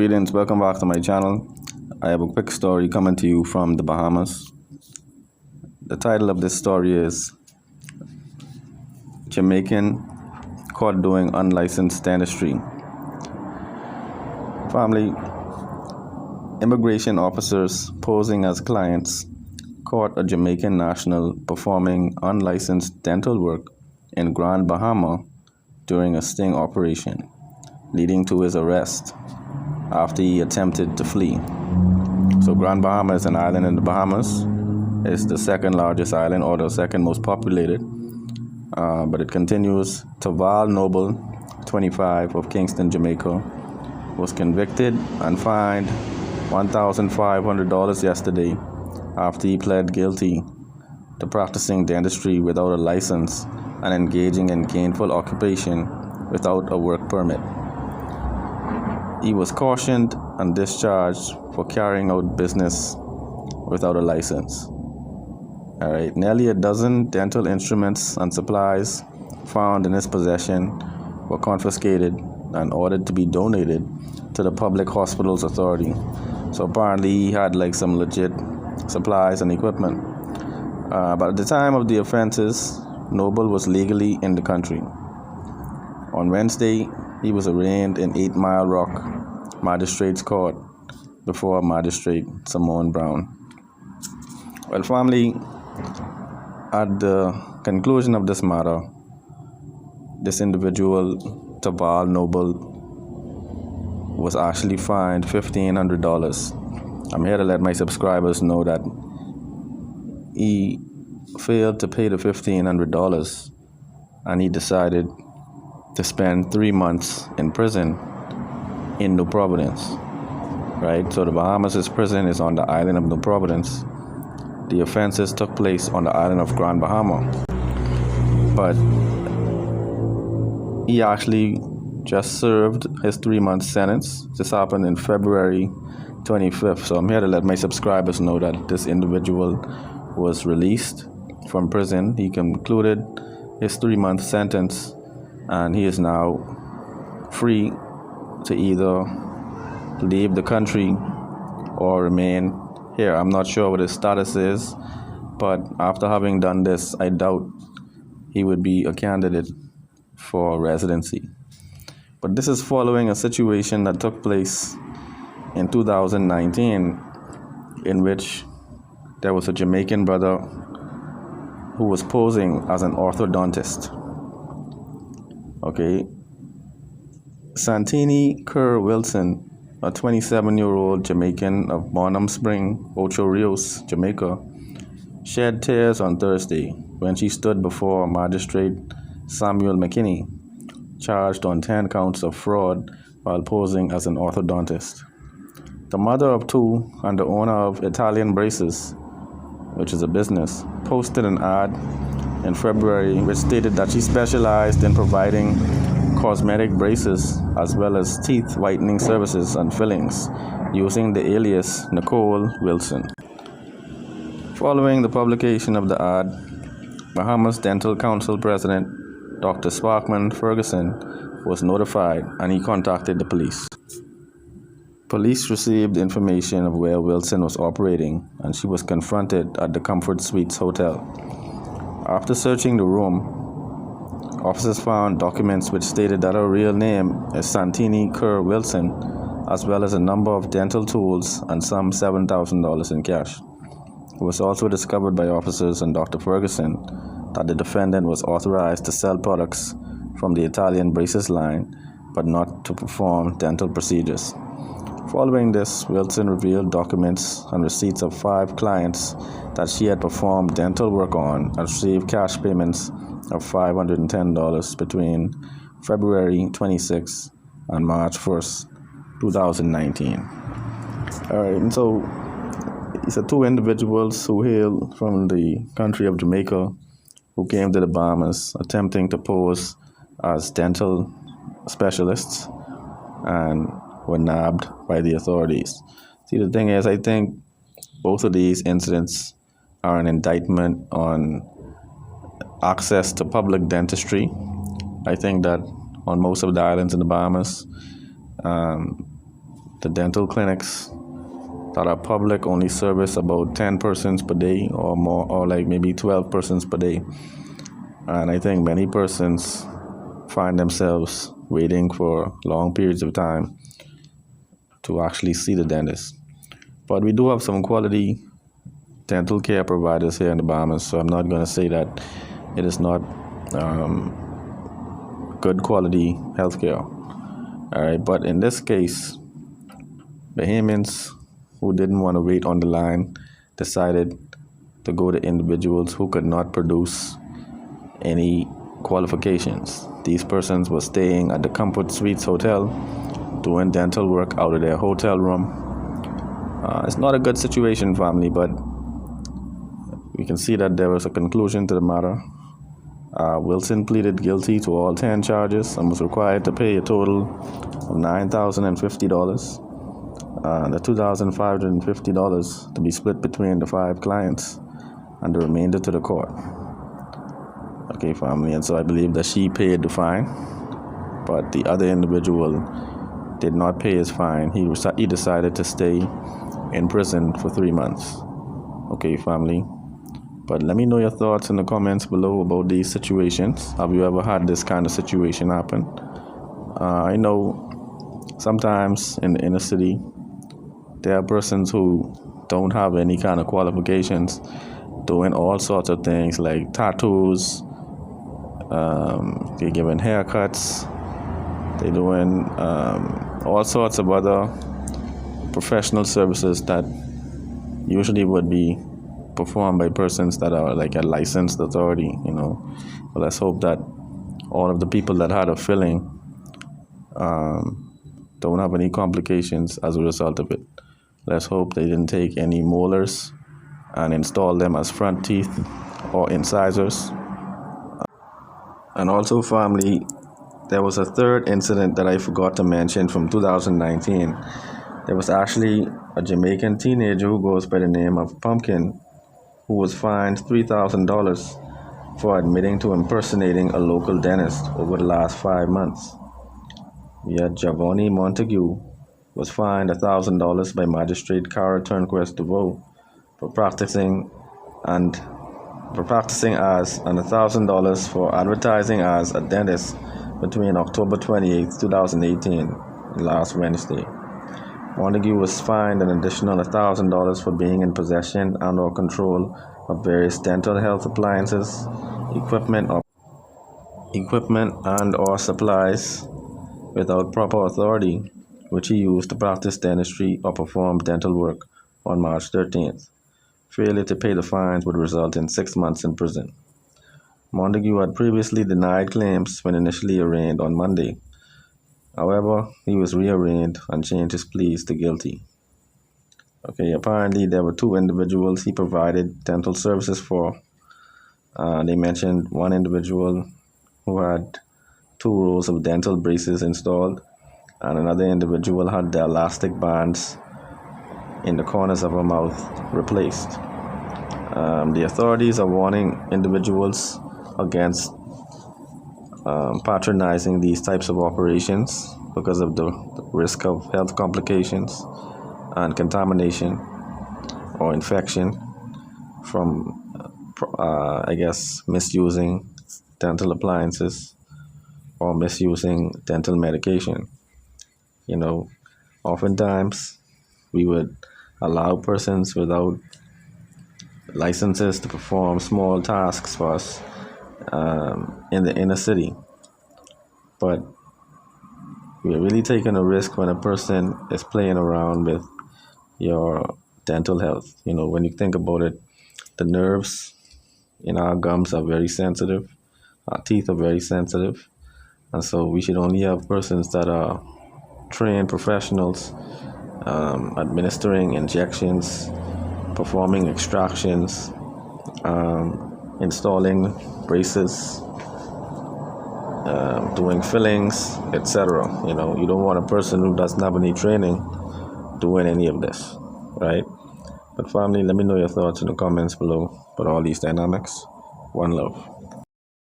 Greetings, welcome back to my channel. I have a quick story coming to you from the Bahamas. The title of this story is Jamaican Caught Doing Unlicensed Dentistry. Family, immigration officers posing as clients caught a Jamaican national performing unlicensed dental work in Grand Bahama during a sting operation, leading to his arrest after he attempted to flee. So Grand Bahama is an island in the Bahamas. It's the second largest island, or the second most populated, but it continues. Tavval Noble, 25, of Kingston, Jamaica, was convicted and fined $1,500 yesterday after he pled guilty to practicing dentistry without a license and engaging in gainful occupation without a work permit. He was cautioned and discharged for carrying out business without a license. All right, nearly a dozen dental instruments and supplies found in his possession were confiscated and ordered to be donated to the Public Hospitals Authority. So apparently he had like some legit supplies and equipment. But at the time of the offenses, Noble was legally in the country. On Wednesday, he was arraigned in 8 Mile Rock Magistrates Court before Magistrate Simone Brown. Well, family, at the conclusion of this matter, this individual, Tavval Noble, was actually fined $1,500. I'm here to let my subscribers know that he failed to pay the $1,500 and he decided to spend 3 months in prison in New Providence, right? So the Bahamas' prison is on the island of New Providence. The offenses took place on the island of Grand Bahama, but he actually just served his 3-month sentence. This happened in February 25th. So I'm here to let my subscribers know that this individual was released from prison. He concluded his 3-month sentence, and he is now free to either leave the country or remain here. I'm not sure what his status is, but after having done this, I doubt he would be a candidate for residency. But this is following a situation that took place in 2019, in which there was a Jamaican brother who was posing as an orthodontist. Okay. Santini Kerr Wilson, a 27-year-old Jamaican of Bonham Spring, Ocho Rios, Jamaica, shed tears on Thursday when she stood before Magistrate Samuel McKinney, charged on 10 counts of fraud while posing as an orthodontist. The mother of 2 and the owner of Italian Braces, which is a business, posted an ad in February which stated that she specialized in providing cosmetic braces as well as teeth whitening services and fillings using the alias Nicole Wilson. Following the publication of the ad, Bahamas Dental Council President Dr. Sparkman Ferguson was notified and he contacted the police. Police received information of where Wilson was operating and she was confronted at the Comfort Suites Hotel. After searching the room, officers found documents which stated that her real name is Santini Kerr Wilson, as well as a number of dental tools and some $7,000 in cash. It was also discovered by officers and Dr. Ferguson that the defendant was authorized to sell products from the Italian Braces line, but not to perform dental procedures. Following this, Wilson revealed documents and receipts of 5 clients that she had performed dental work on and received cash payments of $510 between February 26 and March 1st, 2019. All right, and so these are 2 individuals who hail from the country of Jamaica who came to the Bahamas attempting to pose as dental specialists and were nabbed by the authorities. See, the thing is, I think both of these incidents are an indictment on access to public dentistry. I think that on most of the islands in the Bahamas, the dental clinics that are public only service about 10 persons per day or more, or like maybe 12 persons per day. And I think many persons find themselves waiting for long periods of time to actually see the dentist. But we do have some quality dental care providers here in the Bahamas, so I'm not going to say that it is not good quality healthcare. All right, but in this case, Bahamians who didn't want to wait on the line decided to go to individuals who could not produce any qualifications. These persons were staying at the Comfort Suites Hotel, doing dental work out of their hotel room. It's not a good situation, family, but we can see that there was a conclusion to the matter. Wilson pleaded guilty to all 10 charges and was required to pay a total of $9,050. The $2,550 to be split between the 5 clients and the remainder to the court. Okay, family, and so I believe that she paid the fine, but the other individual did not pay his fine. He decided to stay in prison for 3 months. Okay, family. But let me know your thoughts in the comments below about these situations. Have you ever had this kind of situation happen? I know sometimes in the inner city, there are persons who don't have any kind of qualifications doing all sorts of things like tattoos, they're giving haircuts, they're doing all sorts of other professional services that usually would be performed by persons that are like a licensed authority, But let's hope that all of the people that had a filling don't have any complications as a result of it. Let's hope they didn't take any molars and install them as front teeth or incisors. And also, family, there was a third incident that I forgot to mention from 2019. There was actually a Jamaican teenager who goes by the name of Pumpkin, who was fined $3,000 for admitting to impersonating a local dentist over the last 5 months. Yet Javoni Montague was fined $1,000 by Magistrate Cara Turnquest Tavval for practicing as, and $1,000 for advertising as a dentist between October 28, 2018, last Wednesday. Montague was fined an additional $1,000 for being in possession and/or control of various dental health appliances, equipment and/or supplies without proper authority, which he used to practice dentistry or perform dental work on March 13th. Failure to pay the fines would result in 6 months in prison. Montague had previously denied claims when initially arraigned on Monday. However, he was rearraigned and changed his pleas to guilty. Okay, apparently there were 2 individuals he provided dental services for. They mentioned one individual who had 2 rows of dental braces installed, and another individual had the elastic bands in the corners of her mouth replaced. The authorities are warning individuals against patronizing these types of operations because of the risk of health complications and contamination or infection from, misusing dental appliances or misusing dental medication. Oftentimes we would allow persons without licenses to perform small tasks for us in the inner city. But we're really taking a risk when a person is playing around with your dental health. When you think about it, the nerves in our gums are very sensitive. Our teeth are very sensitive. And so we should only have persons that are trained professionals administering injections, performing extractions, installing braces, doing fillings, etc. You don't want a person who doesn't have any training doing any of this, right? But family, let me know your thoughts in the comments below about all these dynamics. One love.